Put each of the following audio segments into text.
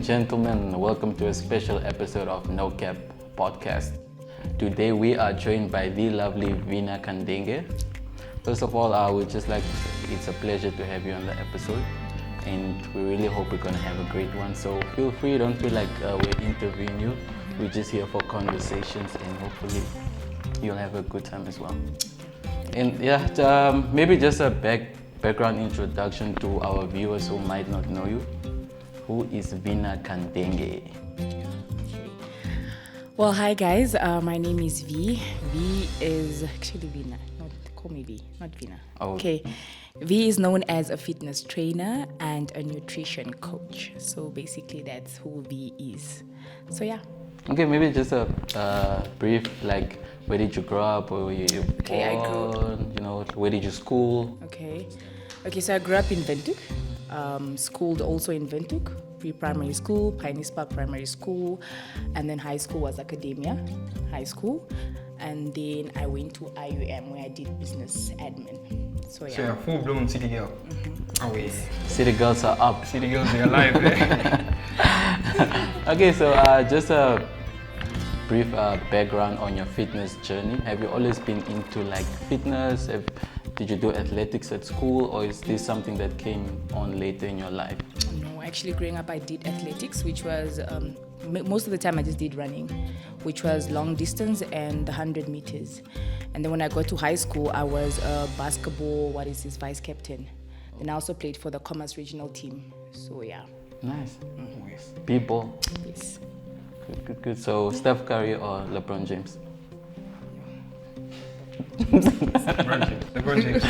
gentlemen, welcome to a special episode of No Cap Podcast. Today we are joined by the lovely Viina Kandenge. First of all, I would just like to say it's a pleasure to have you on the episode, and we really hope we're going to have a great one. So feel free, don't feel like we're interviewing you. We're just here for conversations, and hopefully you'll have a good time as well. And yeah, maybe just a background introduction to our viewers who might not know you. Who is Viina Kandenge? Well, hi guys. My name is V. V is actually Viina. Not call me V, not Viina. Oh. Okay. V is known as a fitness trainer and a nutrition coach. So basically, that's who V is. So yeah. Okay, maybe just a brief, like, where did you grow up, or were you born, where did you school? Okay, so I grew up in Windhoek, schooled also in Windhoek, pre-primary school, Pioneer Park Primary School, and then high school was Academia High School, and then I went to IUM where I did business admin. So yeah. So you're a full-blown city girl. Always. City girls are up. City girls, they're alive. Okay, so just a brief background on your fitness journey. Have you always been into like fitness? Did you do athletics at school, or is this something that came on later in your life? No, actually growing up I did athletics, which was most of the time I just did running, which was long distance and 100 meters. And then when I got to high school, I was a basketball, vice captain. And I also played for the Commerce regional team. So yeah. Nice. People. Yes. Good. So Steph Curry or LeBron James? LeBron James.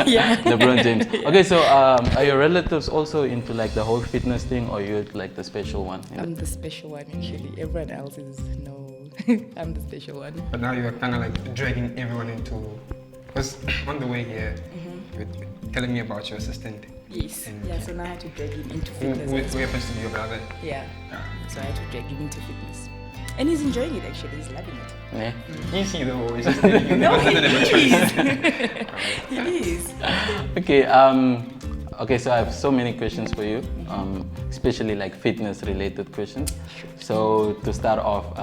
Yeah. LeBron James. Okay, so are your relatives also into like the whole fitness thing, or you're like the special one? I'm the special one actually. Everyone else is no. I'm the special one. But now you're kind of like dragging everyone into, because on the way here, you're telling me about your assistant. Yes. And Yeah, so now I had to drag him into Who fitness. happens to be your brother? Yeah. So I had to drag him into fitness. And he's enjoying it actually, he's loving it. Yeah. Easy though, it's just you No, never he done it is. He is. Okay, so I have so many questions for you, especially like fitness related questions. So to start off,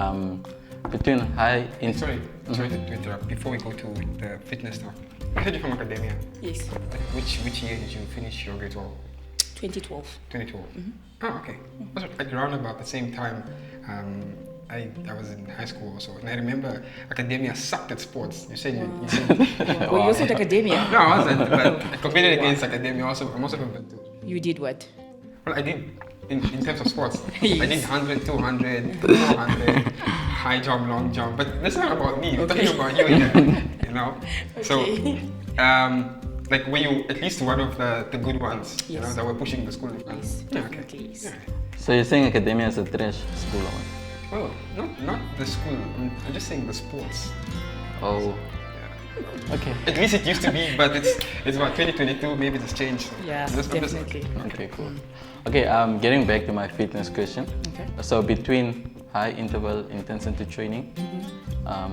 between high Sorry to interrupt. Before we go to the fitness stuff, I heard you from Academia. Yes. Which year did you finish your grade 12? 2012. 2012. Oh, okay. Also, at around about the same time, I was in high school also, and I remember Academia sucked at sports. You said you did. Well, you also at Academia. No, I wasn't, but I competed against Academia also. I'm also from Bantu. You did what? Well, I did in terms of sports. Yes. I did 100, 200, 400, high jump, long jump. But that's not about me. I'm talking about you here. You know. Okay. So, like, were you at least one of the good ones? Yes. You know, that were pushing the school in front. Yes, Yeah, okay. definitely, yes. Yeah. So you're saying Academia is a trash school, or what? Well, not the school. I'm just saying the sports. Oh, Yeah. okay. At least it used to be, but it's about 2022. Maybe it's changed. Yeah, I'm just- definitely. Okay, cool. Okay, getting back to my fitness question. Okay. So between high interval intensity training,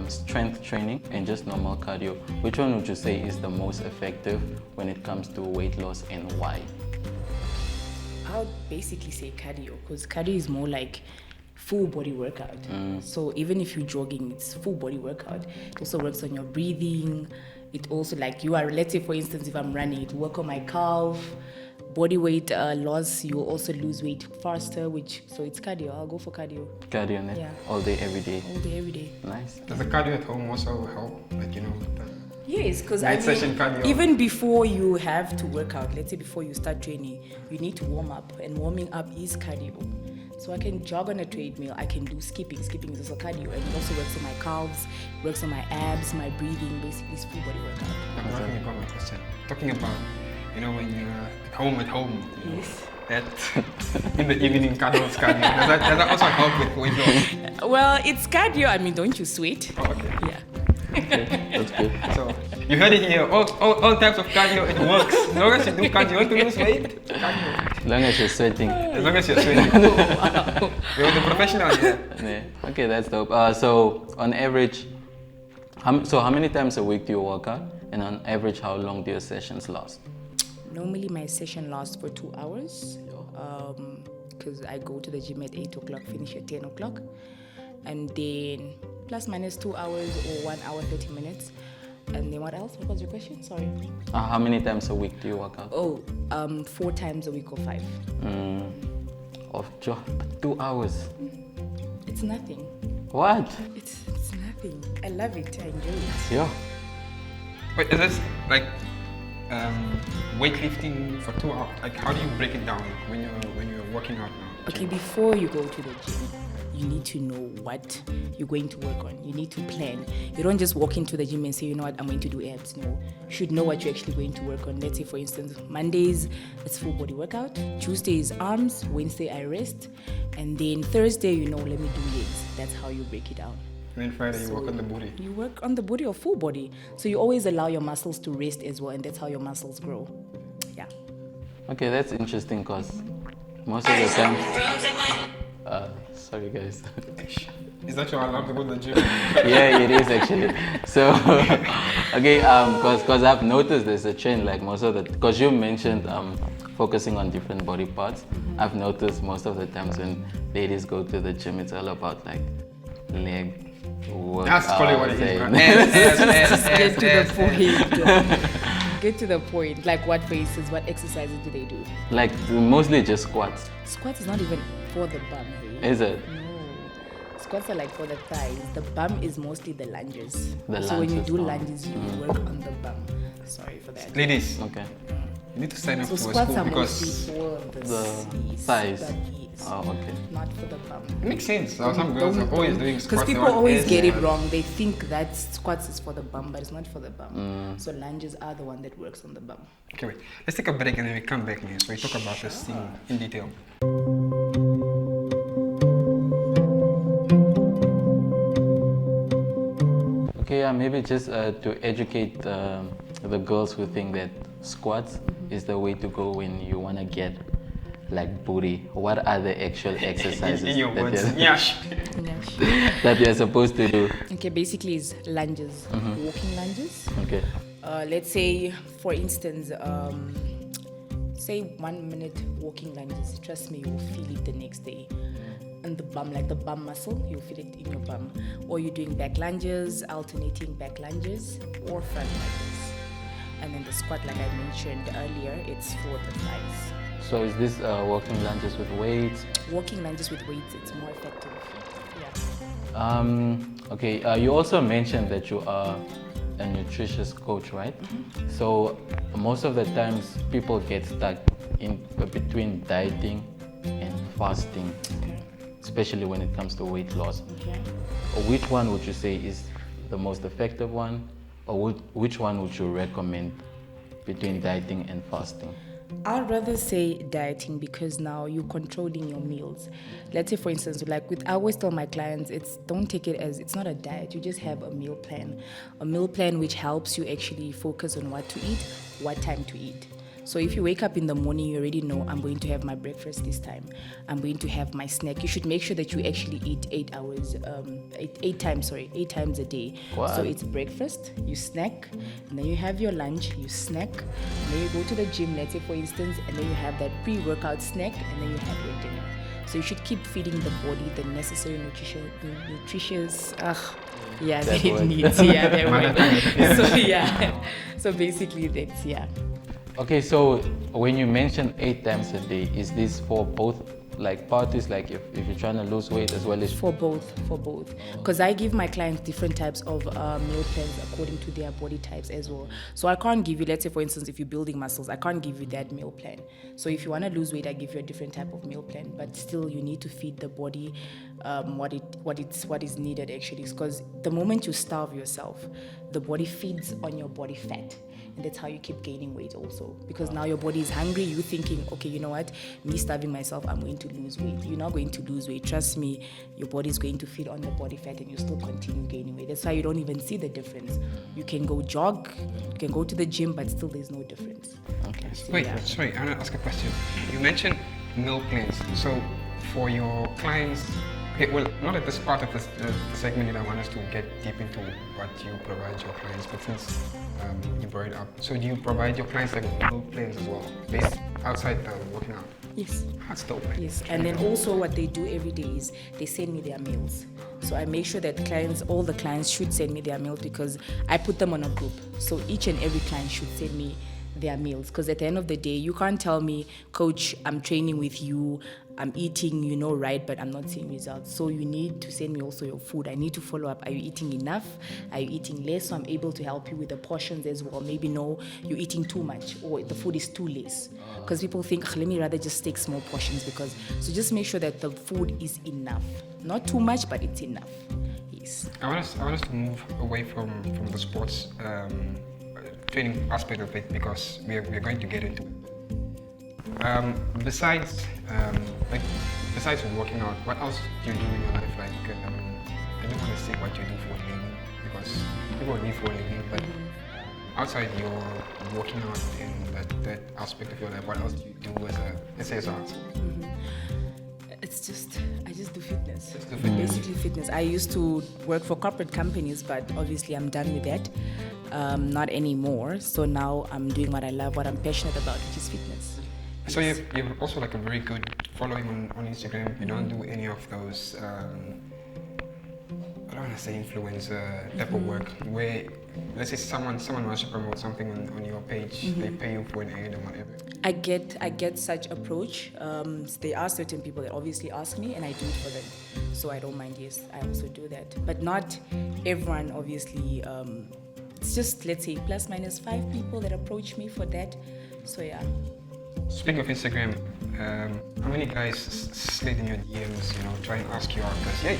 strength training, and just normal cardio, which one would you say is the most effective when it comes to weight loss, and why? I would basically say cardio, because cardio is more like full body workout. So even if you're jogging, it's full body workout. It also works on your breathing. It also, like, let's say for instance, if I'm running, it work on my calf. Body weight loss, you also lose weight faster, so it's cardio. I'll go for cardio. Cardio, ne? Yeah. All day, every day. All day, every day. Nice. Does the cardio at home also help? Like, Yes, because Night session cardio. even before you have to work out, let's say before you start training, you need to warm up, and warming up is cardio. So I can jog on a treadmill, I can do skipping. Skipping is also cardio, and it also works on my calves, works on my abs, my breathing. Basically, it's full body workout. I'm talking about my question. Talking about, when you're at home. Yes. That in the evening cardio. Does that also help with weight loss? Well, it's cardio. I mean, don't you sweat? Oh, okay. Yeah. Okay, that's good. So you heard it here. All types of cardio, it works. As long as you do cardio, you want to lose weight. Cardio. As long as you're sweating. As long as you're sweating. You're the professional here. Yeah. Okay, that's dope. So on average, how many times a week do you work out? And on average, how long do your sessions last? Normally, my session lasts for 2 hours. because I go to the gym at 8 o'clock, finish at 10 o'clock. And then plus minus 2 hours or 1 hour, 30 minutes. And then what else? What was your question? Sorry. How many times a week do you work out? 4 times a week or 5. Of 2 hours. It's nothing. What? It's nothing. I love it. I enjoy it. Yeah. Wait, is this like weightlifting for 2 hours? Like, how do you break it down when you're working out now? Okay, before you go to the gym, you need to know what you're going to work on. You need to plan. You don't just walk into the gym and say, you know what, I'm going to do abs. No, you should know what you're actually going to work on. Let's say, for instance, Mondays, it's full body workout. Tuesday is arms. Wednesday, I rest. And then Thursday, let me do legs. That's how you break it down. And then Friday, you work on the booty. You work on the booty or full body. So you always allow your muscles to rest as well, and that's how your muscles grow. Yeah. Okay, that's interesting because most of the time... sorry guys. Is that your alarm to go to the gym? Yeah, it is actually. So, okay, because I've noticed there's a trend, like most of the... Because you mentioned focusing on different body parts. I've noticed most of the times when ladies go to the gym, it's all about like leg work. That's probably what it is, bro. Get to the point. Get to the point. Like what, for instance, what exercises do they do? Like mostly just squats. Squats is not even for the bum. Hey? Is it? No. Squats are like for the thighs. The bum is mostly the lunges. The so when you lunges, do oh. lunges, you work on the bum. Sorry for that. Ladies, Okay. you need to sign up So to a squats school are mostly because for The the thighs. thighs, Oh, okay. not for the bum. it makes sense. Some girls are always doing Because squats. people always get it wrong. They think that squats is for the bum, but it's not for the bum. So lunges are the one that works on the bum. Okay, wait. Let's take a break and then we come back, man. So we talk about this thing in detail. Okay, yeah, maybe just to educate the girls who think that squats is the way to go when you want to get like booty. What are the actual exercises in your that words, you're- Nyash. that you're supposed to do? Okay, basically is lunges, walking lunges. Okay. Let's say, for instance, say 1 minute walking lunges. Trust me, you will feel it the next day. And the bum, like the bum muscle, you'll feel it in your bum. Or you're doing back lunges, alternating back lunges, or front lunges. And then the squat, like I mentioned earlier, it's for the thighs. So is this walking lunges with weights? Walking lunges with weights, it's more effective. Yeah. Okay, you also mentioned that you are a nutritious coach, right? So most of the times people get stuck in between dieting and fasting, especially when it comes to weight loss. Okay. Which one would you say is the most effective one, or which one would you recommend between dieting and fasting? I'd rather say dieting because now you're controlling your meals. Let's say, for instance, like I always tell my clients, don't take it as it's not a diet. You just have a meal plan which helps you actually focus on what to eat, what time to eat. So if you wake up in the morning, you already know I'm going to have my breakfast this time. I'm going to have my snack. You should make sure that you actually eat 8 times a day. Wow. So it's breakfast, you snack, and then you have your lunch, you snack, and then you go to the gym, let's say for instance, and then you have that pre-workout snack, and then you have your dinner. So you should keep feeding the body the necessary nutritious. That it needs. Yeah, that word. So yeah. So basically that's Okay, so when you mention 8 times a day, is this for both like parties, like if you're trying to lose weight as well as... For both. Because I give my clients different types of meal plans according to their body types as well. So I can't give you, let's say for instance, if you're building muscles, I can't give you that meal plan. So if you want to lose weight, I give you a different type of meal plan. But still, you need to feed the body what is needed actually. Because the moment you starve yourself, the body feeds on your body fat. And that's how you keep gaining weight also. Because now your body is hungry, you're thinking, okay, you know what? Me starving myself, I'm going to lose weight. You're not going to lose weight. Trust me, your body is going to feed on the body fat and you still continue gaining weight. That's why you don't even see the difference. You can go jog, you can go to the gym, but still there's no difference. Okay. Sorry, I want to ask a question. You mentioned meal plans. So for your clients Okay, well, not at this part of the segment that I want us to get deep into what you provide your clients, but since you brought it up, so do you provide your clients like meal plans as well, based outside working out? Yes. That's dope, man. Yes, and then also what they do every day is they send me their meals. So I make sure that all the clients should send me their meals because I put them on a group. So each and every client should send me their meals because at the end of the day, you can't tell me, Coach, I'm training with you, I'm eating, right, but I'm not seeing results. So you need to send me also your food. I need to follow up. Are you eating enough? Are you eating less? So I'm able to help you with the portions as well. Maybe no, you're eating too much or the food is too less. Because people think, let me rather just take small portions so just make sure that the food is enough. Not too much, but it's enough. Yes. I want us to move away from the sports training aspect of it because we're going to get into it. Besides working out, what else do you do in your life? Like, I don't want to say what you do for a living because people live for a living, but outside your working out in that aspect of your life, what else do you do as a artist? I just do fitness. Basically fitness. I used to work for corporate companies, but obviously I'm done with that. Not anymore. So now I'm doing what I love, what I'm passionate about, which is fitness. So you have also like a very good following on Instagram. You don't do any of those, I don't want to say influencer type of work where, let's say someone wants to promote something on your page, they pay you for an ad or whatever. I get such approach. There are certain people that obviously ask me and I do it for them. So I don't mind, yes, I also do that. But not everyone, obviously. It's just, let's say, plus minus 5 people that approach me for that. So yeah. Speaking of Instagram, how many guys slid in your DMs, try and ask you out? Because, hey,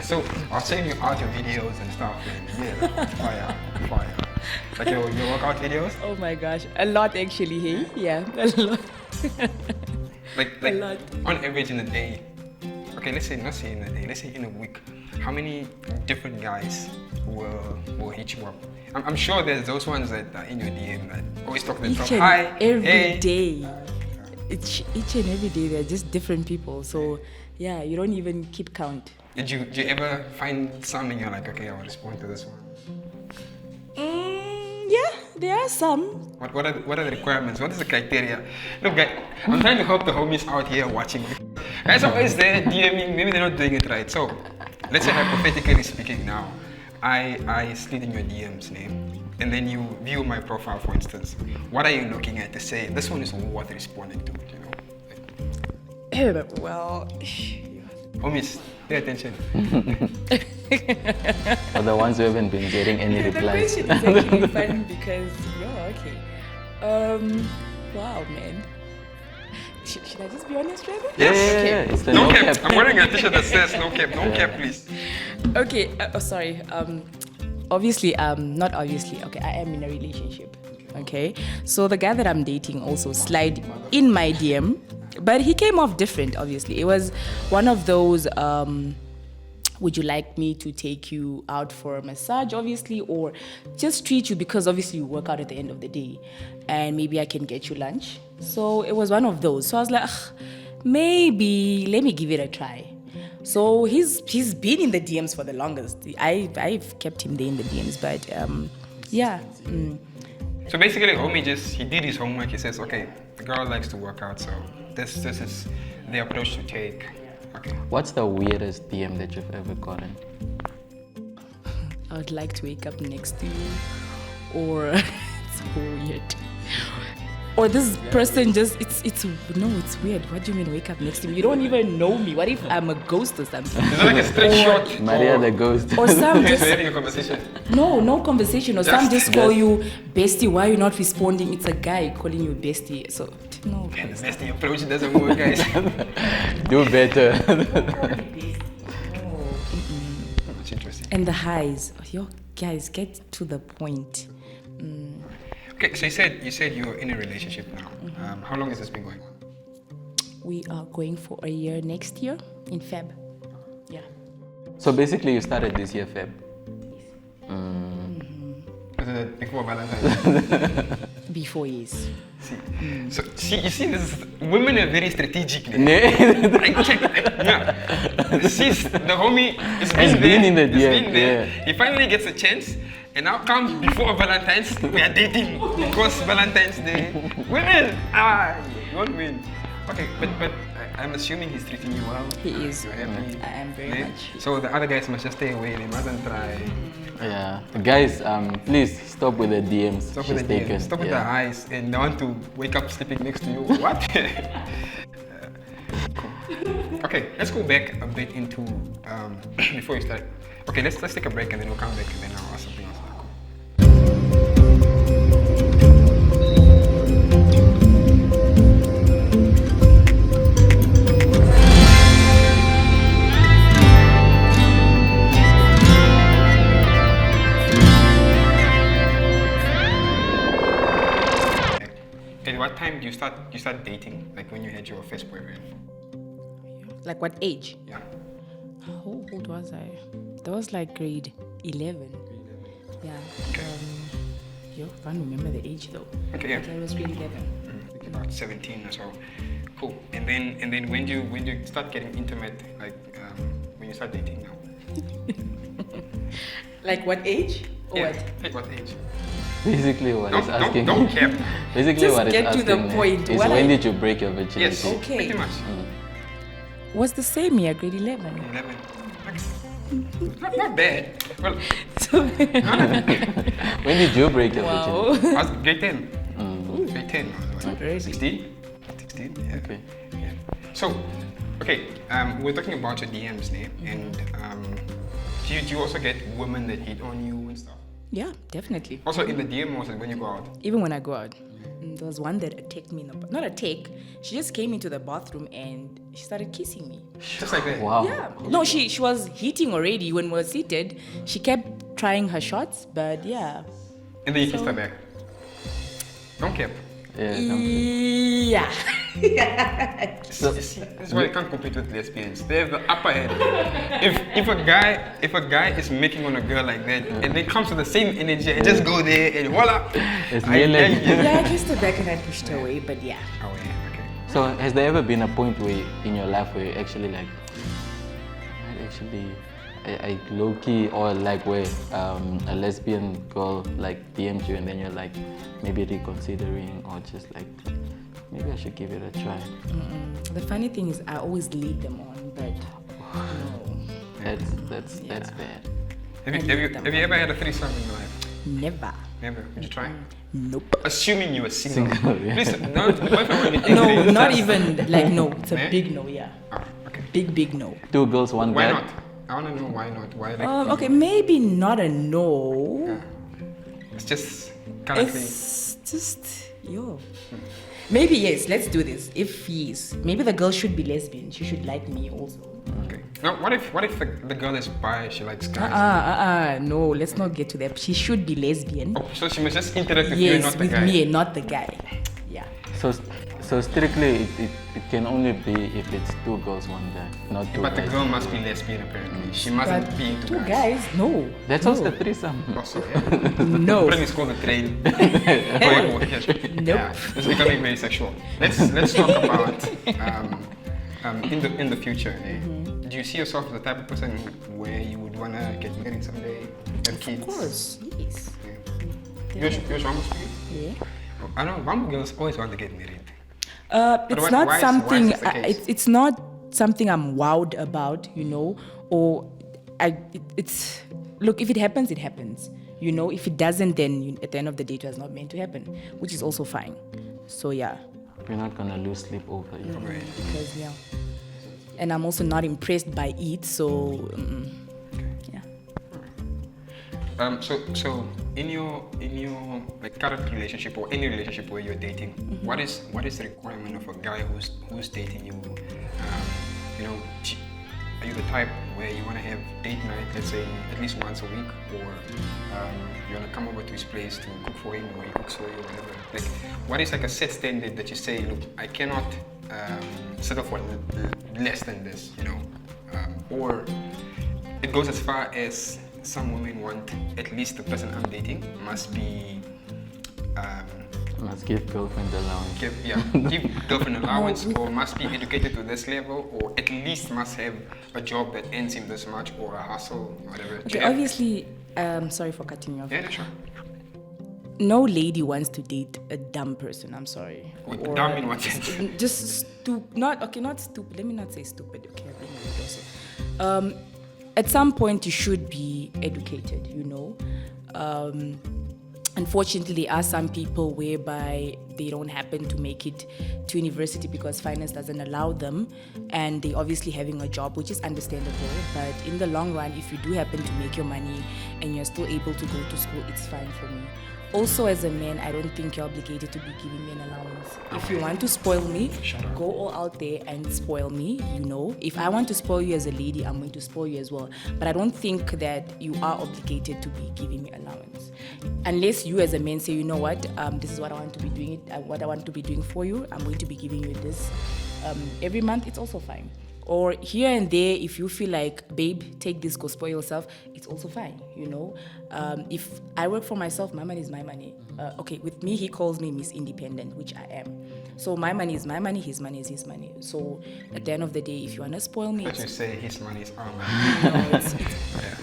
so I'll send you out your videos and stuff, and yeah, fire. Like your workout videos? Oh my gosh, a lot actually, hey? Yeah, a lot. like a lot. On average in a day, okay, let's say not say in a day, let's say in a week, how many different guys will hit you up? I'm sure there's those ones that are in your DM that always talk to themselves. Hi, every day. Each and every day, they're just different people. So, yeah, you don't even keep count. Did you ever find something you're like, okay, I'll respond to this one? Yeah, there are some. What are the requirements? What is the criteria? Look, guys, I'm trying to help the homies out here watching. Guys are always there DMing, maybe they're not doing it right. So, let's say hypothetically speaking now, I slid in your DM's name, and then you view my profile, for instance. What are you looking at to say this one is worth responding to? Well, homies, pay attention. For the ones who haven't been getting any replies. The question is actually fun because wow, man. Should I just be honest, Trevor? Yes. Yeah. It's the No no cap. cap. I'm wearing a t-shirt that says no cap. No cap, please. Okay. Sorry. Obviously, not obviously. Okay, I am in a relationship. Okay. So the guy that I'm dating also slid in my DM, but he came off different. Obviously, it was one of those. Would you like me to take you out for a massage, obviously, or just treat you because obviously you work out at the end of the day, and maybe I can get you lunch. So it was one of those. So I was like, maybe let me give it a try. So he's been in the DMs for the longest. I've kept him there in the DMs, but yeah. So basically, homie he did his homework. He says, okay, the girl likes to work out, so this is the approach to take. Okay. What's the weirdest DM that you've ever gotten? I would like to wake up next to you, or it's so weird. Or this person it's weird. What do you mean wake up next to me? You don't even know me. What if I'm a ghost or something? Is it like a straight shot? Maria the ghost. Or some just having a conversation. No conversation. Or some just call just- you bestie. Why are you not responding? It's a guy calling you bestie. So no. And the bestie approach doesn't work, guys. Do better. That's interesting. And the highs. Yo, guys, get to the point. Okay, so you said you're in a relationship now. How long has this been going on? We are going for a year next year in Feb. Yeah. So basically you started this year, Feb. Was it before Valentine's? Before years. So you see, women are very strategic. Like check, the homie has been there. He finally gets a chance, and now comes before Valentine's. We are dating because Valentine's Day. Women, you won't win. Okay, but I'm assuming he's treating you well. He is. You're happy. I am very much. So the other guys must just stay away. They mustn't try. Yeah, guys, please stop with the DMs. Stop with the DMs. Stop with the eyes and they want to wake up sleeping next to you. What? Cool. Okay, let's go back a bit into before you start. Okay, let's take a break and then we'll come back and then I'll ask something else. At what time do you start dating? Like when you had your first boyfriend? Like what age? Yeah. How old was I? That was like grade 11. Yeah. Okay. I can't remember the age though. Okay, yeah. But I was grade 11. About 17 or so. Cool. And then when do you start getting intimate? Like when you start dating now? Like what age? Or Yeah. what? Like what age? Basically, what it's asking. Don't care. Basically, Just what it's get to asking the point. is What when I- did you break your virginity? Yes. Okay. Pretty much. Was the same year, grade 11. 11. Not bad. Well, So, When did you break your virginity? I was grade 10. Grade 10. Already. 16? 16, yeah. Okay. Yeah. So, okay, we're talking about your DMs, and do you also get women that hit on you and stuff? yeah, definitely. Also in the DM, also when you go out? Even when I go out. There was one that attacked me not attack. She just came into the bathroom and she started kissing me. Just like that? Wow. Yeah. No, she was hitting already when we were seated. She kept trying her shots, but yeah. And then you kissed her back? Don't care. Yeah. Yeah. So, This is why you can't compete with lesbians. They have the upper hand. If a guy is making on a girl like that, and they comes with the same energy and just go there and voila. It's really- Yeah, I kissed her back and I pushed her away, but yeah. Oh yeah, okay. so has there ever been a point in your life where you actually like, I low key, or like where a lesbian girl like DM'd you and then you're like maybe reconsidering or just like maybe I should give it a try? The funny thing is I always lead them on, but no. That's bad. Have you ever had a threesome in your life? Never. Never. Would you try? Nope. Assuming you were single. Yeah. Please, no, what if I want to No, not even like no. It's a Eh? big no, yeah. Oh, okay. Big no. 2 girls, 1 Why guy. not? I want to know why not. Why like? Okay, maybe not a no. Yeah. It's just currently. It's just Maybe yes. Let's do this. If yes, maybe the girl should be lesbian. She should like me also. Okay. Now, what if the girl is bi? She likes guys. No, let's not get to that. She should be lesbian. Oh, so she must just interact with you and Yes, not the with guy. me and not the guy. Yeah. So strictly it can only be if it's 2 girls, 1 guy, not 2 But the guys. girl must be lesbian apparently. She mustn't But be into 2 guys, no. That's no. also a threesome. Also, yeah. No. Apparently it's called a train. Nope. Yeah, it's becoming very sexual. Let's talk about in the future. Do you see yourself as the type of person where you would wanna get married someday, have kids? Of course, yes. You're Wambo speaking? Yeah. I know Wambo girls always want to get married. It's why- not why is something. this the case? It's not something I'm wowed about, or it's look. If it happens, it happens. If it doesn't, then at the end of the day, it was not meant to happen, which is also fine. So yeah, We're not gonna lose sleep over it. Right. because yeah, and I'm also not impressed by it. So yeah. So in your like current relationship or any relationship where you're dating, what is the requirement of a guy who's dating you? Are you the type where you want to have date night, let's say at least once a week, or you want to come over to his place to cook for him, or he cooks for you, or whatever? Like, what is like a set standard that you say, look, I cannot settle for less than this, or it goes as far as some women want at least the person I'm dating must be Must give girlfriend allowance. Give girlfriend allowance, or must be educated to this level, or at least must have a job that earns him this much, or a hustle, whatever. Okay, obviously, sorry for cutting you off. Yeah, sure. No lady wants to date a dumb person. I'm sorry. Dumb in what sense? Just stupid. Not stupid. Let me not say stupid. Okay, I'm being rude also. At some point, you should be educated. Unfortunately, there are some people whereby they don't happen to make it to university because finance doesn't allow them, and they obviously having a job, which is understandable. But in the long run, if you do happen to make your money and you're still able to go to school, it's fine for me. Also, as a man, I don't think you're obligated to be giving me an allowance. If you want to spoil me, go all out there and spoil me, If I want to spoil you as a lady, I'm going to spoil you as well. But I don't think that you are obligated to be giving me allowance. Unless you as a man say, you know what, this is what I want to be doing, what I want to be doing for you, I'm going to be giving you this every month, it's also fine. Or here and there, if you feel like, babe, take this, go spoil yourself, it's also fine, If I work for myself, my money is my money. Okay, with me, he calls me Miss Independent, which I am. So my money is my money, his money is his money. So at the end of the day, if you want to spoil me... But you say his money is our money. No,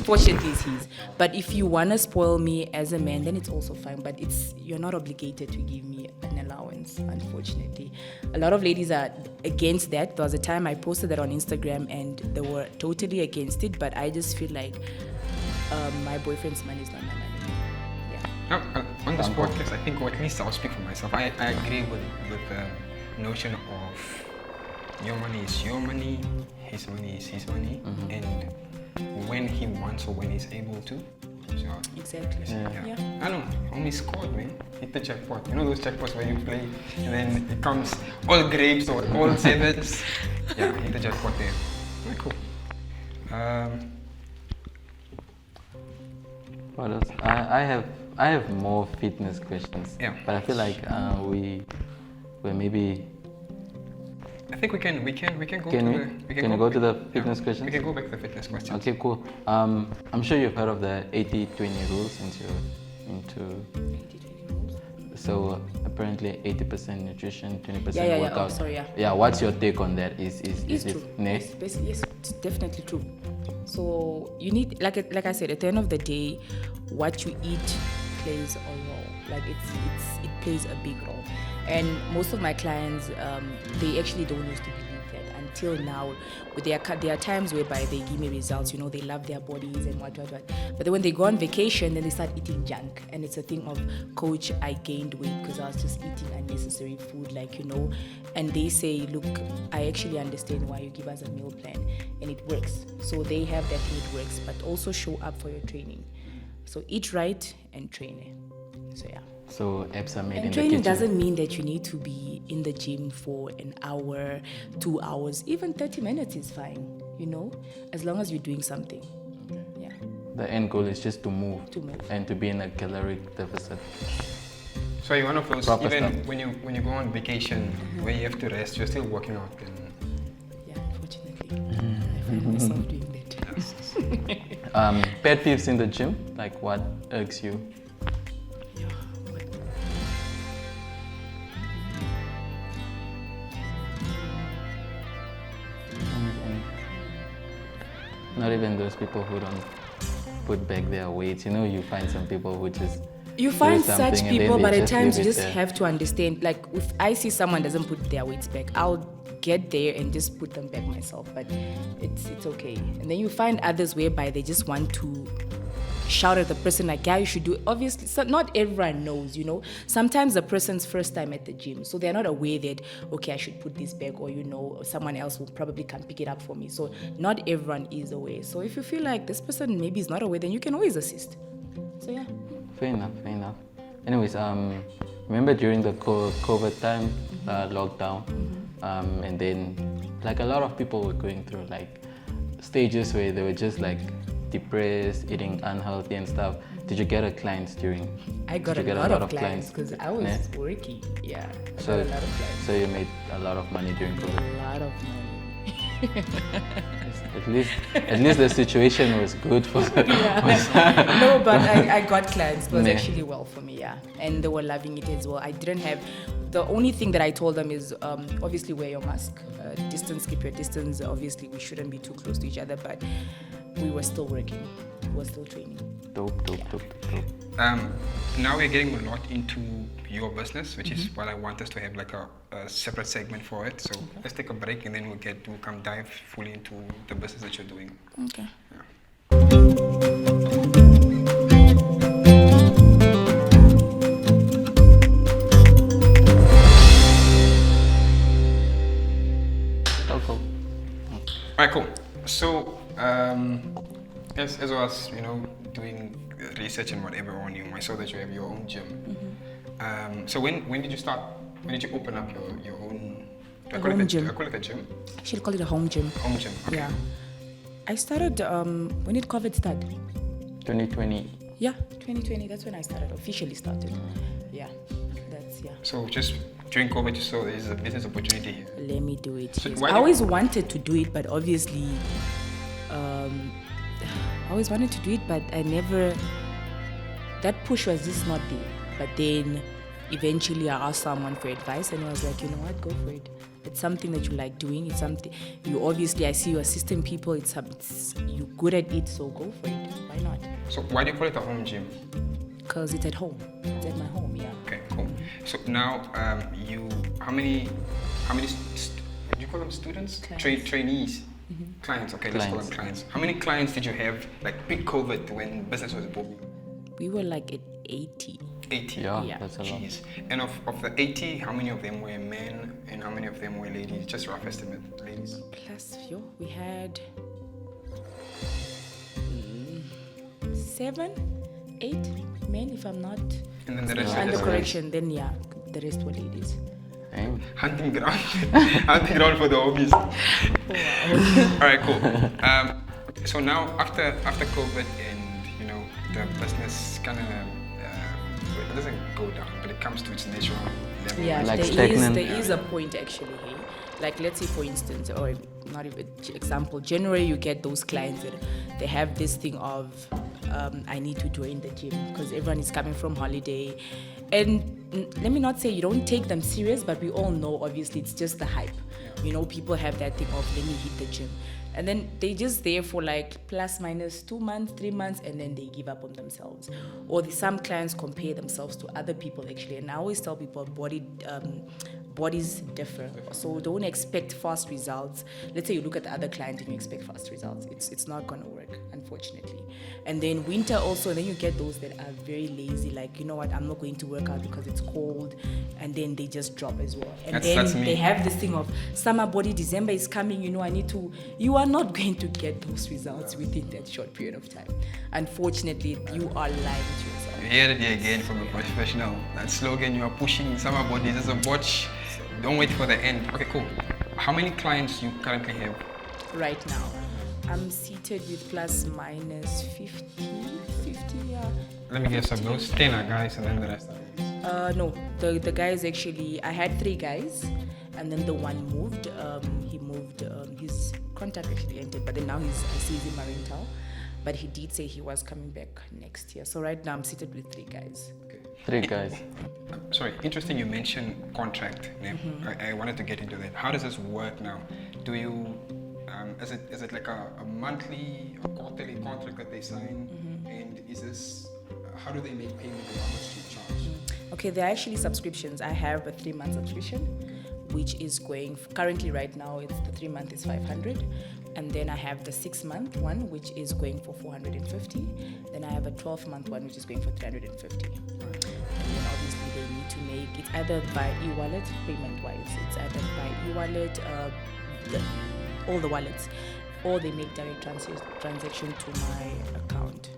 fortunately, it's his. But if you want to spoil me as a man, then it's also fine. But you're not obligated to give me an allowance, unfortunately. A lot of ladies are against that. There was a time I posted that on Instagram and they were totally against it, but I just feel like my boyfriend's money is not my money. On this podcast, I think, or at least I'll speak for myself, I agree with the notion of your money is your money, his money is his money, and when he wants or when he's able to. So, exactly. Yeah. I don't know, only scored, man. Hit the jackpot. You know those jackpots where you play and then it comes all grapes or all sevens? Yeah, hit the jackpot there. Very cool. What else? I have more fitness questions. Yeah. But I feel like we're maybe. I think we can go to the fitness questions? We can go back to the fitness questions. Okay, cool. I'm sure you've heard of the 80-20 rule since you're into. 80-20 rules? So apparently 80% nutrition, 20% Yeah. workout. Oh, sorry, yeah. Yeah. What's your take on that? Is It's it true. yes? Yes, it's definitely true. So you need, like I said, at the end of the day, what you eat plays a role. Like it plays a big role. And most of my clients, they actually don't used to believe that until now. But there are times whereby they give me results, they love their bodies and what. But then when they go on vacation, then they start eating junk. And it's a thing of, coach, I gained weight because I was just eating unnecessary food, And they say, look, I actually understand why you give us a meal plan. And it works. So they have that and it works. But also show up for your training. So eat right and train. So yeah. So apps are made in the kitchen. And training doesn't mean that you need to be in the gym for an hour, 2 hours, even 30 minutes is fine, as long as you're doing something. Yeah. The end goal is just to move. And to be in a caloric deficit. So you're one of those, Proper even stuff. when you go on vacation, where you have to rest, you're still working out. Yeah, unfortunately. I find myself doing that. Pet peeves in the gym, like what irks you? Not even those people who don't put back their weights. You find some people who just You find do something such and then people, they but at just times you leave it just there. have to understand. Like, if I see someone doesn't put their weights back, I'll get there and just put them back myself. But it's okay. And then you find others whereby they just want to shout at the person like, yeah, you should do it. Obviously, so not everyone knows, Sometimes the person's first time at the gym, so they're not aware that, okay, I should put this back, or someone else will probably come pick it up for me. So not everyone is aware. So if you feel like this person maybe is not aware, then you can always assist. So yeah. Fair enough. Anyways, remember during the COVID time, lockdown, and then like a lot of people were going through like stages where they were just like depressed, eating unhealthy and stuff. Did you get a clients during? I got a lot of clients because I was working. Yeah, I got a lot of clients. So you made a lot of money during COVID. A lot of money. At least the situation was good for No, but I got clients. It was actually well for me, yeah. And they were loving it as well. I didn't have... The only thing that I told them is obviously wear your mask. Distance, keep your distance. Obviously, we shouldn't be too close to each other, but we were still working. We were still training. Dope. Now we're getting a lot into your business, which is what I want us to have like a separate segment for it. So let's take a break and then we'll come dive fully into the business that you're doing. Okay. Alright, cool. So, as I was, doing research and whatever on you, I saw that you have your own gym. So when did you start? When did you open up your own? I call it a gym. I should call it a home gym. Home gym. Okay. Yeah. I started when did COVID start? 2020. Yeah, 2020. That's when I started. Officially started. Yeah. So just during COVID, you saw there's a business opportunity here. Let me do it. So I always wanted to do it, but obviously, I always wanted to do it, but I never. That push was just not there. But then, eventually, I asked someone for advice, and I was like, you know what, go for it. It's something that you like doing. It's something you obviously. I see you assisting people. It's you're good at it, so go for it. Why not? So why do you call it a home gym? Because it's at home. It's at my home. Yeah. Okay, cool. So now, how many? Would you call them students? Trainees. Clients. Okay, let's call them clients. How many clients did you have like pre-COVID when business was booming? We were like at 80. 80. Yeah, that's a lot. Jeez. And of the 80, how many of them were men and how many of them were ladies? Just rough estimate, ladies. Plus, we had 7, 8 men, if I'm not And then the rest under correction. Then the rest were ladies. Hunting ground for the hobbies. All right, cool. So now after COVID and the business kind of it doesn't go down, but it comes to its natural level. Yeah, like there is a point actually. Hey? Like let's say for instance, or not even example, generally you get those clients that they have this thing of I need to join the gym because everyone is coming from holiday. And let me not say you don't take them serious, but we all know obviously it's just the hype. People have that thing of let me hit the gym. And then they just there for like plus minus 2 months, 3 months, and then they give up on themselves. Or some clients compare themselves to other people actually. And I always tell people bodies differ. So don't expect fast results. Let's say you look at the other client and you expect fast results. It's not gonna work, unfortunately. And then winter also, then you get those that are very lazy, like, you know what, I'm not going to work out because it's cold, and then they just drop as well. And that's me. They have this thing of summer body, December is coming, I need to, you are not going to get those results within that short period of time. Unfortunately, you are lying to yourself. You hear it again from a professional. That slogan you are pushing, summer bodies as a watch. Don't wait for the end. Okay, cool. How many clients you currently have? Right now, I'm seated with plus minus 50, yeah. Let me guess, some those 10 are guys and then the rest are ladies. No, the guys actually, I had 3 guys and then the one moved. He moved, his contract actually ended, but then now I see he's in Marintal. But he did say he was coming back next year. So right now I'm seated with 3 guys. Okay. 3 guys. Sorry, interesting you mentioned contract. I wanted to get into that. How does this work now? Do you, is it like a monthly or quarterly contract that they sign? And is this, how do they make payment and how much do you charge? Okay, they're actually subscriptions. I have a 3-month subscription, which is going, currently right now, it's the 3-month is 500. And then I have the 6-month one, which is going for 450. Then I have a 12-month one, which is going for 350. And then obviously they need to make, it's either by e-wallet, payment-wise, it's either by e-wallet, all the wallets, or they make direct transaction to my account.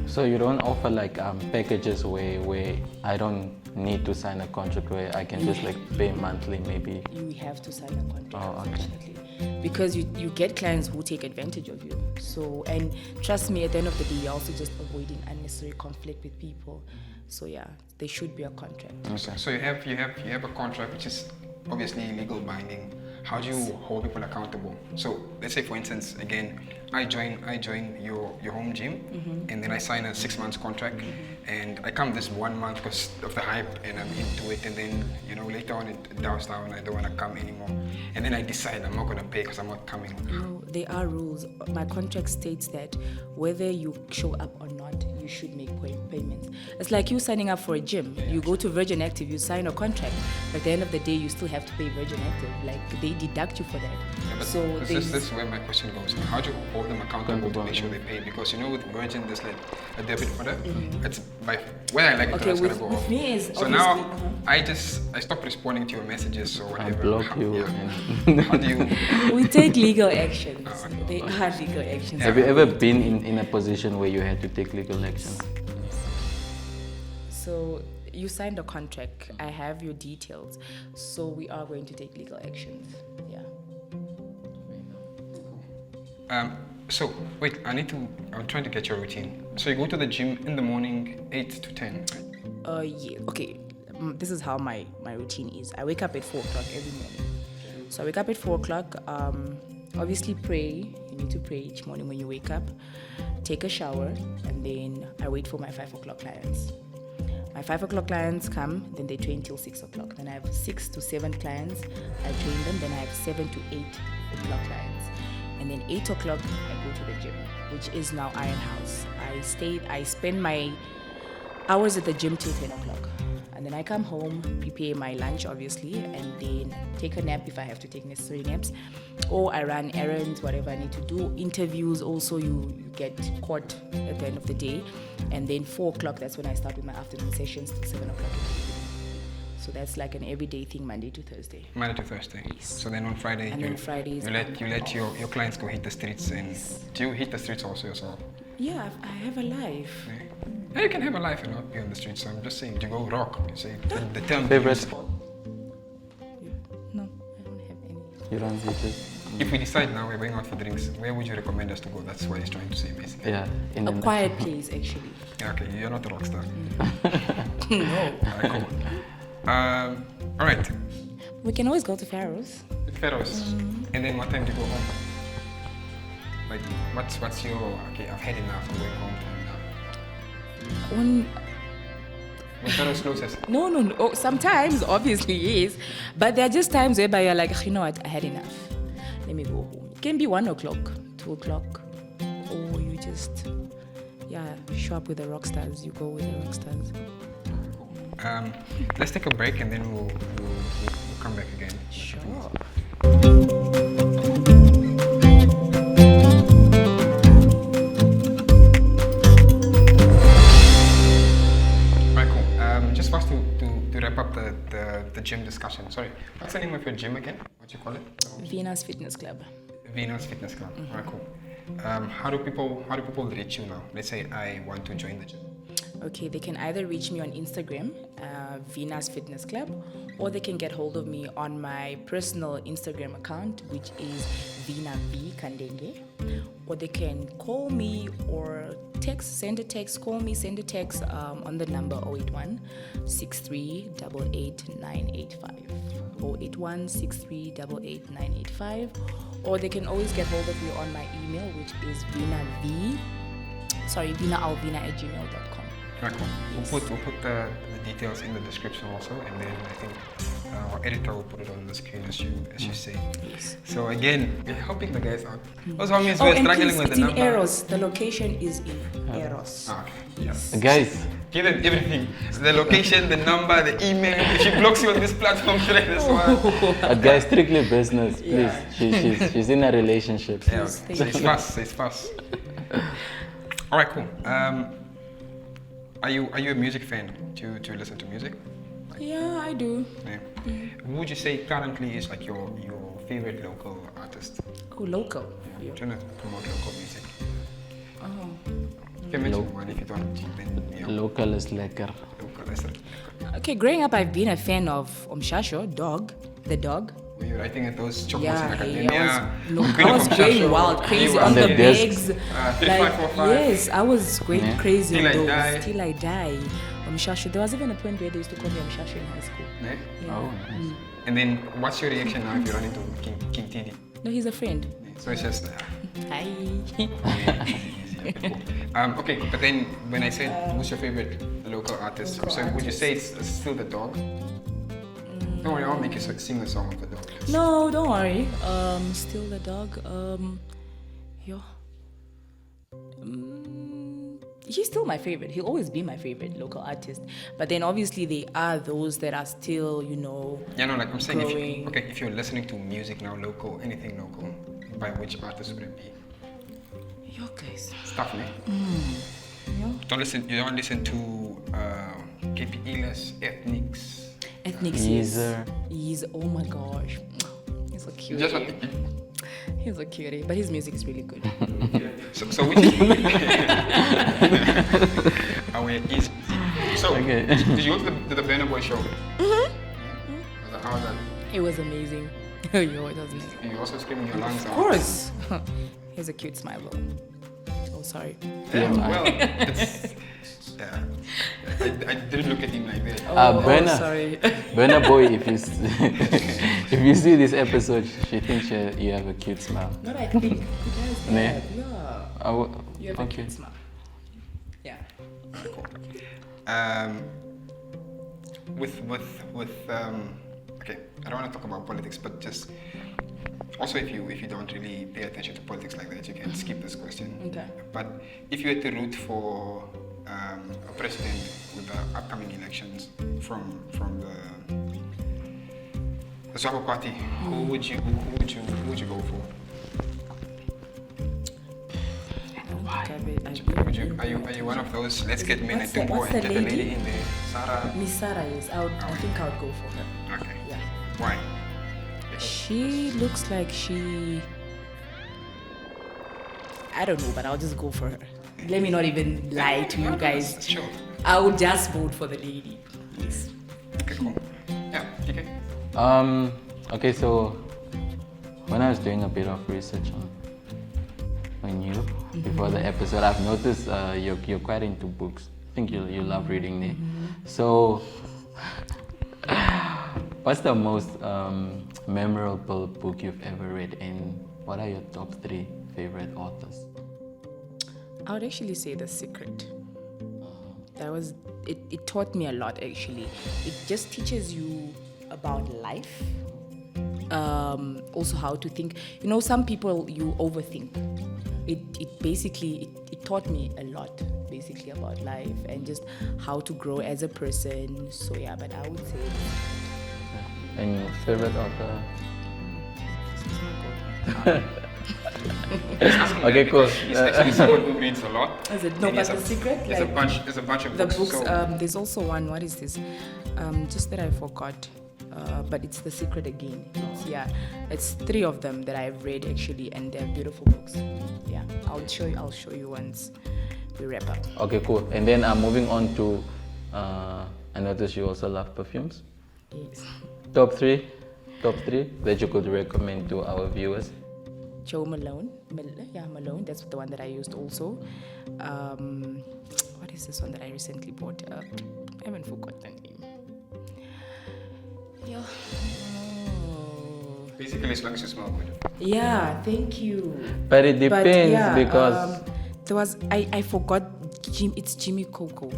So you don't offer like packages where I don't need to sign a contract, where I can just like pay monthly maybe? You have to sign a contract, unfortunately. Because you get clients who take advantage of you. So, and trust me, at the end of the day, you're also just avoiding unnecessary conflict with people. So yeah, there should be a contract. Okay. So you have a contract which is obviously legal binding. how do you hold people accountable? So let's say, for instance, again, I join your home gym, and then I sign a 6 months contract, and I come this 1 month because of the hype, and I'm into it, and then later on it dies down. I don't want to come anymore, and then I decide I'm not going to pay because I'm not coming. No, there are rules. My contract states that whether you show up or not, you should make payments. It's like you signing up for a gym. You go to Virgin Active, you sign a contract. But at the end of the day, you still have to pay Virgin Active. Like they deduct you for that. Yeah, but so this is where my question goes. How do you hold them accountable to make sure they pay? Because with Virgin, there's like a debit order. It's by whether I like it or it's gonna go off. Me is so now I stopped responding to your messages or whatever. I block you. How do you? We take legal actions. They are legal actions. Have you ever been in a position where you had to take legal action? So you signed a contract. I have your details. So we are going to take legal actions. Yeah. So wait, I'm trying to get your routine. So you go to the gym in the morning, 8 to 10, right? Yeah. Okay. This is how my routine is. I wake up at 4 o'clock every morning. So I wake up at 4 o'clock. Obviously pray. You need to pray each morning when you wake up. Take a shower, and then I wait for my 5 o'clock clients. My 5 o'clock clients come, then they train till 6 o'clock. Then I have 6 to 7 clients. I train them. Then I have 7 to 8 o'clock clients. And then 8 o'clock, I go to the gym, which is now Iron House. I spend my hours at the gym till 10 o'clock. And then I come home, prepare my lunch, obviously, and then take a nap if I have to take necessary naps. Or I run errands, whatever I need to do. Interviews also, you get caught at the end of the day. And then 4 o'clock, that's when I start with my afternoon sessions till 7 o'clock in the evening. So that's like an everyday thing, Monday to Thursday. Monday to Thursday. Yes. So then on Friday, And then Fridays, you let your clients go hit the streets, and do you hit the streets also yourself? Yeah, I have a life. Yeah, you can have a life and not be on the streets. So I'm just saying, do you go rock? You say the term. Favorite? No, I don't have any. You don't just. If we decide now we're going out for drinks, where would you recommend us to go? That's what he's trying to say, basically. Yeah. A quiet place, actually. Yeah, okay, you're not a rock star. No. Alright, cool. All right. We can always go to Pharaoh's. Pharaoh's. And then what time do you go home? Like, what's your, okay, I've had enough, I'm going home time now. When Pharaoh's closes? No. Oh, sometimes, obviously, yes. But there are just times whereby you're like, you know what, I had enough. Let me go home. It can be 1 o'clock, 2 o'clock. Or you just, show up with the rock stars. You go with the rock stars. Let's take a break and then we'll come back again. Sure. Alright, cool. Just for us to wrap up the gym discussion. Sorry, what's the name of your gym again? What do you call it? Viina's Fitness Club. Viina's Fitness Club. Alright, cool. How do people reach you now? Let's say I want to join the gym. Okay, they can either reach me on Instagram, Viina's Fitness Club, or they can get hold of me on my personal Instagram account, which is Viina Kandenge, or they can call me or send a text on the number 081 63 88 985. 081 63 88 985, or they can always get hold of me on my email, which is vinaalvina@gmail.com. Right, cool. We'll put the details in the description also, and then I think our editor will put it on the screen as you say. Yes. So again, we're helping the guys out. Those homies were struggling with the number. It's in Eros. The location is in Eros. Okay. Yes. Guys. Give them everything. So the location, the number, the email. If she blocks you on this platform, try this one. Guys, strictly business, please. Yeah. She's in a relationship. Yeah, okay. So it's fast. All right, cool. Are you a music fan? Do you listen to music? Yeah, I do. Yeah. Who would you say currently is like your favorite local artist? Oh, local. Yeah. Trying to promote local music. Oh. You can mention one if you don't. Then Local is lekker. Local is Okay, growing up, I've been a fan of Shasho, the dog. Were you writing at those chocos in Yeah, academia? I was going wild, crazy on the bags. 3545. Yes, I was going crazy Till on I those. Die. Till I die. Mshashu. There was even a point where they used to call me Mshashu in high school. Yeah? Yeah. Oh, nice. And then what's your reaction now if you run into King Tidi? No, he's a friend. So it's just Hi. cool. Okay, but then when I said who's your favorite local artist, so would you say it's still the dog? Don't worry, I'll make you sing a song of the dog. No, don't worry. Still the dog. Yeah. He's still my favorite. He'll always be my favorite local artist. But then obviously there are those that are still, Yeah, no, like I'm saying, growing. if you're listening to music now, local, anything local, by which artist would it be? Yo, guys. Stuff, man. Yeah. You don't listen to KPEless, Ethnics. Ethnics. Yeezer. He's, oh my gosh. He's so cute. Just what, He's a cutie, but his music is really good. so which is easy. So Okay. did you go to the Burna Boy show? Mm-hmm. How was that? It was amazing. Yo, it was amazing. You also screaming your lungs out. Of course. He has a cute smile though. Oh, sorry. Yeah, well, it's, yeah. I didn't look at him like that. Burna. Sorry. Burna Boy, if you see this episode, she thinks you have a cute smile. Not I think. He does. Ne? Yeah. You have a Okay. cute smile. Yeah. Cool. Okay, I don't want to talk about politics, but just also if you don't really pay attention to politics like that, you can skip this question. Okay. But if you had to root for a president with the upcoming elections from the Swabo Party, who would you go for? Are you one of those? Let's get men and tempo and get the lady in there, Sarah. Miss Sarah, yes. I think I would go for her. Okay. Yeah. Why? She looks like I don't know, but I'll just go for her. Let me not even lie to you guys. Sure. I would just vote for the lady. Yes. Okay, cool. Yeah, TK. Okay, so when I was doing a bit of research on you before the episode, I've noticed you're quite into books. I think you love reading there. So, what's the most memorable book you've ever read, and what are your top 3 favorite authors? I would actually say The Secret. It taught me a lot actually. It just teaches you about life. Also how to think. Some people you overthink. It basically taught me a lot basically about life and just how to grow as a person. So yeah, but I would say. And your favorite author? Okay, cool. He's actually someone who reads a lot. Is it? No, And but he The has Secret? There's a bunch of The books. books, So, there's also one, what is this? Just that I forgot. But it's The Secret again. It's 3 of them that I've read actually, and they're beautiful books. Yeah, I'll show you once we wrap up. Okay, cool. And then moving on to, I noticed you also love perfumes. Yes. Top 3 that you could recommend to our viewers. Joe Malone. Malone. That's the one that I used also. What is this one that I recently bought? I haven't forgotten the name. Yeah. basically, as long as you smell good. Yeah, thank you. But it depends because there was I forgot. It's Jimmy Coco.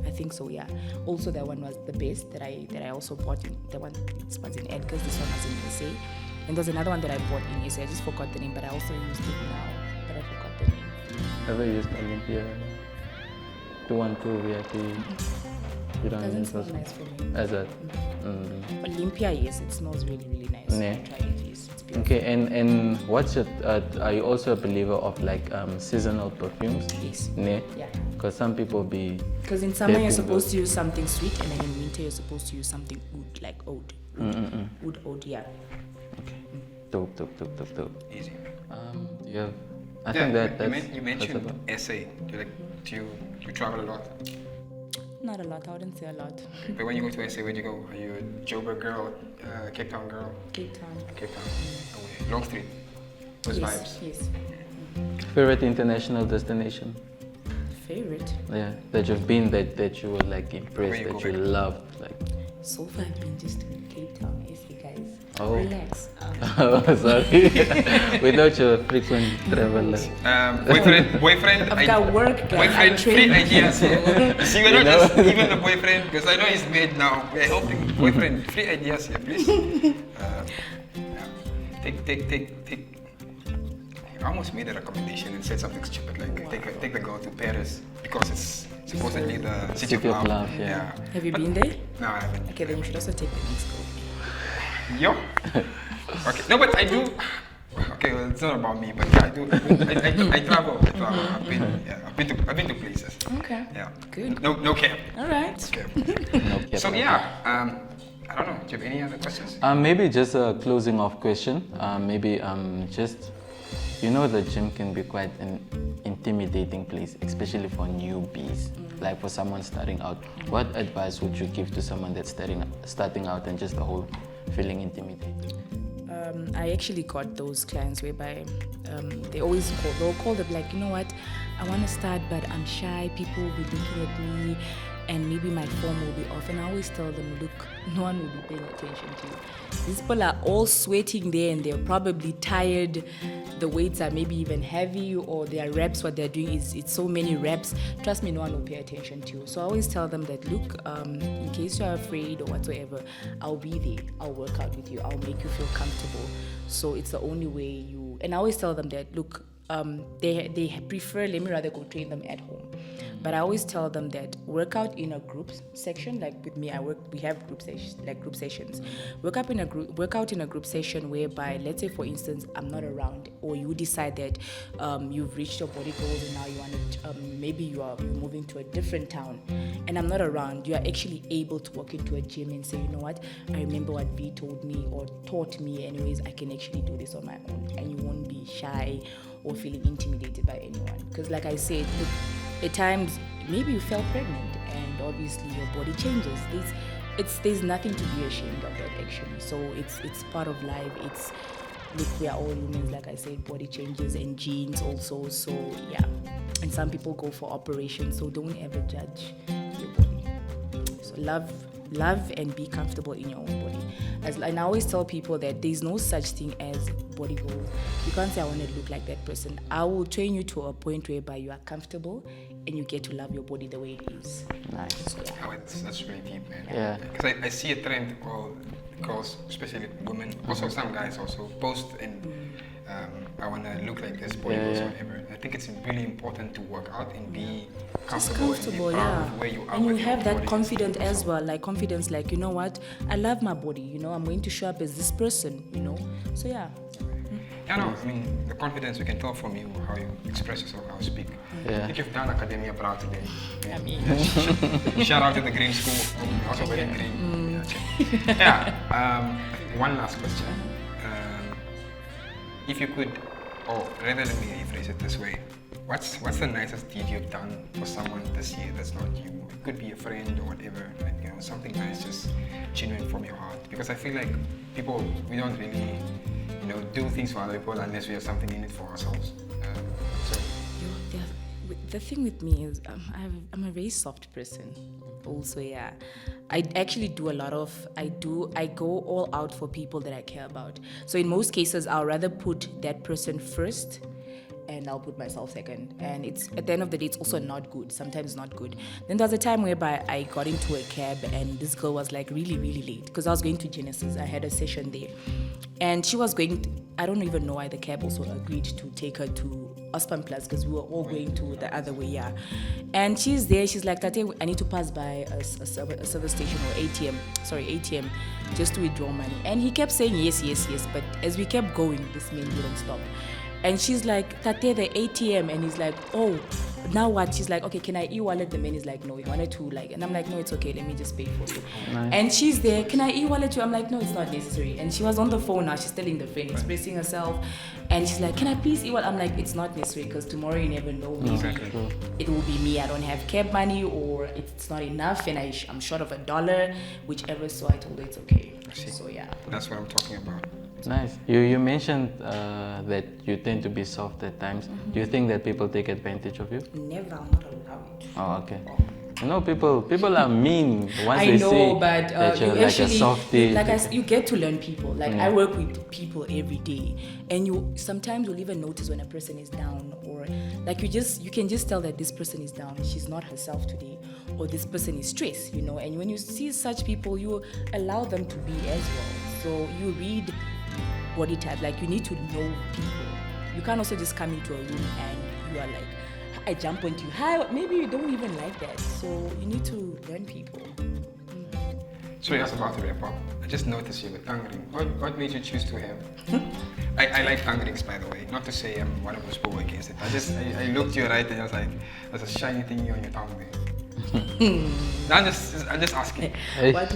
I think so. Yeah. Also, that one was the best that I also bought. The one it was in Edgar's. This one was in SA. And there's another one that I bought in SA. I just forgot the name, but I also used it now. But I forgot the name. ever used Olympia 212 VIP? You don't Doesn't use smell those? nice for me. As that? Olympia, yes, it smells really, really nice. Yeah. Try it, yes. It's beautiful. Okay, and what's your? Are you also a believer of like seasonal perfumes? Yes. Yeah. Yeah. Because some people be. Because in summer you're Taking supposed those. to use something sweet, and then in winter you're supposed to use something oud, like oud. Oud, yeah. Dope. Easy. You have. I think that's. You mentioned that's SA. Do you travel a lot? Not a lot. I wouldn't say a lot. But when you go to SA, where'd you go? Are you a Joburg girl, Cape Town girl? Cape Town. Cape Town. Away. Long Street. Those Yes. vibes. Yes. favorite international destination. Favorite? Yeah, that you've been that you were like impressed, Where you that go you back? loved, like. So far, I've been just in Cape Town. Guys. Oh. Relax. Oh, sorry. We thought you were a frequent traveler. Boyfriend. I've got work, guys. Boyfriend, I free train. ideas. Yeah. See, we're not just even the boyfriend, because I know he's made now. We're helping boyfriend, free ideas here, please. Take. I almost made a recommendation and said something stupid like take the girl to Paris because it's supposedly the city of love. Yeah. Have you been there? No, I haven't. Okay, then you should also take the next girl. Yo. Okay. No, but I do. Okay, well, it's not about me, but yeah, I do. I travel. I've been to places. Okay. Yeah. Good. No cap. All right. Okay. So yeah, I don't know. Do you have any other questions? Maybe just a closing off question. Maybe just, you know, the gym can be quite an intimidating place, especially for newbies. Like for someone starting out, what advice would you give to someone that's starting out and just the whole feeling intimidated? I actually got those clients whereby they'll call them like, you know what, I want to start but I'm shy, people will be looking at me and maybe my form will be off, and I always tell them, look, no one will be paying attention to you. These people are all sweating there and they're probably tired, the weights are maybe even heavy, or their reps, what they're doing is it's so many reps. Trust me, no one will pay attention to you. So I always tell them that, look, in case you're afraid or whatsoever, I'll be there, I'll work out with you, I'll make you feel comfortable. So it's the only way you, and I always tell them that, look, they prefer, let me rather go train them at home. But I always tell them that work out in a group section, like with me, we have group sessions. Work out in a group session whereby, let's say for instance, I'm not around, or you decide that you've reached your body goals and now you want to, maybe you're moving to a different town, and I'm not around. You are actually able to walk into a gym and say, you know what, I remember what V told me or taught me. Anyways, I can actually do this on my own, and you won't be shy or feeling intimidated by anyone. Because like I said, look, at times maybe you fell pregnant and obviously your body changes. There's nothing to be ashamed of that actually. So it's part of life. Look, we are all humans, like I said, body changes and genes also. So yeah, and some people go for operations. So don't ever judge your body. So love and be comfortable in your own body. And I always tell people that there's no such thing as body goals. You can't say I want to look like that person. I will train you to a point whereby you are comfortable and you get to love your body the way it is. Nice. So, yeah. Oh, that's really deep, man. Yeah. Because I see a trend called girls, especially women, also some guys also post and I want to look like this, body goals, whatever. I think it's really important to work out and be comfortable and be proud of where you are. And you with your have that body. confidence as well, like confidence, like, you know what, I love my body, you know, I'm going to show up as this person, you know. So yeah. Yeah, no, I mean, the confidence we can tell from you, how you express yourself, how you speak. Yeah. I think you've done academia proud today. I mean, Shout out to the green school, also very green. Yeah. One last question. If you could, or rather let me rephrase it this way. What's the nicest deed you've done for someone this year that's not you? It could be a friend or whatever, like, you know, something nice, just genuine from your heart. Because I feel like people, we don't really, you know, do things for other people unless we have something in it for ourselves. the thing with me is I'm a very soft person. Also, yeah, I actually do a lot of, I go all out for people that I care about. So in most cases, I'll rather put that person first and I'll put myself second. And it's, at the end of the day, it's also not good, sometimes not good. Then there was a time whereby I got into a cab and this girl was like really, really late because I was going to Genesis. I had a session there. And she was going, I don't even know why the cab also agreed to take her to Ospan Plus because we were all going to the other way, yeah. And she's there, she's like, Tate, I need to pass by a service station or ATM, just to withdraw money. And he kept saying yes, but as we kept going, this man wouldn't stop. And she's like, Tate, the ATM. And he's like, oh, now what? She's like, okay, can I e-wallet? The man is like, no, he wanted to, like, and I'm like, no, it's okay, let me just pay for you. Nice. And she's there, can I e-wallet you? I'm like, no, it's not necessary. And she was on the phone now, she's telling the friend, expressing herself. And she's like, can I please e-wallet? I'm like, it's not necessary because tomorrow you never know. Maybe it will be me, I don't have cab money or it's not enough and I'm short of $1, whichever. So I told her it's okay. So yeah. That's what I'm talking about. Nice. You mentioned that you tend to be soft at times. Do you think that people take advantage of you? Never, I'm not allowed. Oh, okay. You know, people are mean once I they know, see but that you're you like actually, a softie. you get to learn people. Like I work with people every day, and you sometimes will even notice when a person is down, or like you can just tell that this person is down. She's not herself today, or this person is stressed. You know, and when you see such people, you allow them to be as well. So you read body type. Like you need to know people. You can't also just come into a room and you are like, I jump onto you. Hi, maybe you don't even like that. So you need to learn people. So that's about to wrap up. I just noticed you with tongue ring. What made you choose to have? I like tongue rings, by the way. Not to say I'm one of those people against it. I looked you right and I was like, there's a shiny thingy on your tongue there. No, I'm just asking. Hey. What?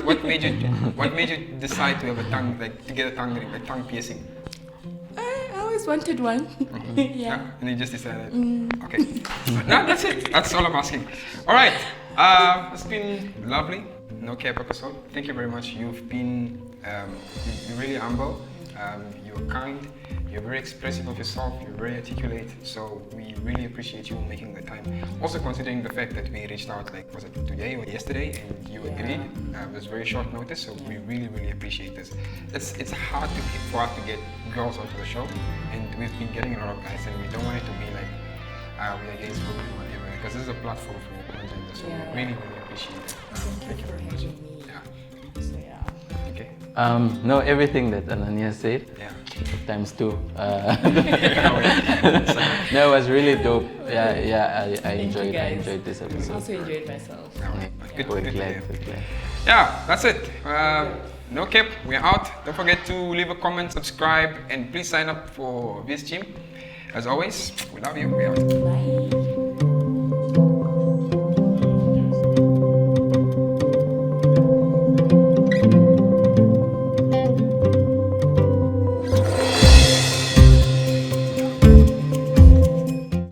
What made you decide to have a tongue, like to get a tongue ring, a tongue piercing? I always wanted one. Yeah. And you just decided. Okay. No, that's it. That's all I'm asking. All right. It's been lovely. No cap episode. Thank you very much. You've been you're really humble. You're kind. You're very expressive of yourself. You're very articulate. So we really appreciate you making the time. Also considering the fact that we reached out, like, was it today or yesterday, and you agreed. It was very short notice. So we really appreciate this. It's hard for us to get girls onto the show, and we've been getting a lot of guys, and we don't want it to be like we are against women or whatever, because this is a platform for content. So we really appreciate it. Thank you very much. So yeah. Okay. No, everything that Anani said. Yeah. Times 2. No, it was really dope. I enjoyed this I episode. also enjoyed myself. Good, We're good to glad, hear. we're glad. Yeah, that's it. No cap, we're out. Don't forget to leave a comment, subscribe, and please sign up for this gym. As always, we love you. We're out.